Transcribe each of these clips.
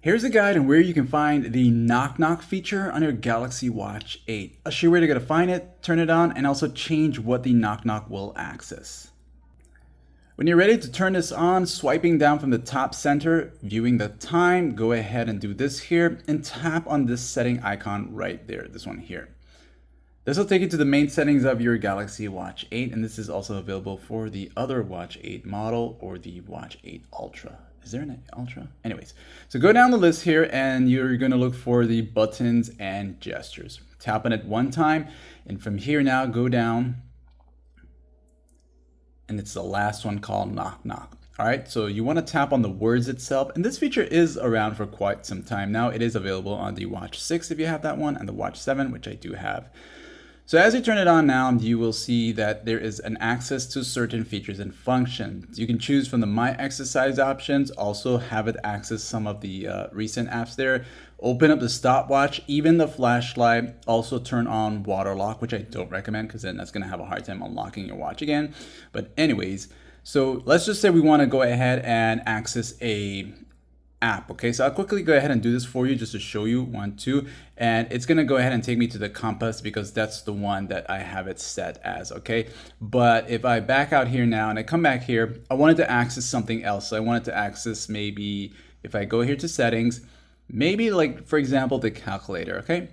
Here's a guide on where you can find the knock knock feature on your Galaxy Watch 8. I'll show you where to go to find it, turn it on, and also change what the knock knock will access. When you're ready to turn this on, swiping down from the top center, viewing the time, go ahead and do this here and tap on this setting icon right there, this one here. This will take you to the main settings of your Galaxy Watch 8, and this is also available for the other Watch 8 model or the Watch 8 Ultra. Is there an Ultra? Anyways, so go down the list here and you're going to look for the buttons and gestures. Tap on it one time, and from here now go down, and it's the last one called knock knock. All right, so you want to tap on the words itself, and this feature is around for quite some time now. It is available on the Watch 6 if you have that one, and the Watch 7, which I do have. So as you turn it on now, you will see that there is an access to certain features and functions. You can choose from the My Exercise options, also have it access some of the recent apps there. Open up the stopwatch, even the flashlight, also turn on water lock, which I don't recommend because then that's gonna have a hard time unlocking your watch again. But anyways, so let's just say we wanna go ahead and access a app. Okay, so I'll quickly go ahead and do this for you just to show you 1, 2, and it's gonna go ahead and take me to the compass because that's the one that I have it set as. Okay, but if I back out here now and I come back here, I wanted to access something else. So I wanted to access, maybe if I go here to settings, maybe like for example the calculator. Okay,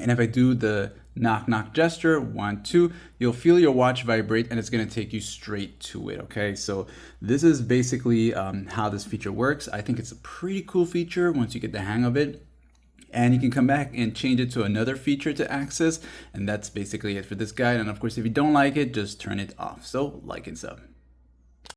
and if I do the knock knock gesture, 1, 2, you'll feel your watch vibrate and it's gonna take you straight to it. Okay, so this is basically how this feature works. I think it's a pretty cool feature once you get the hang of it. And you can come back and change it to another feature to access. And that's basically it for this guide. And of course, if you don't like it, just turn it off. So like and sub.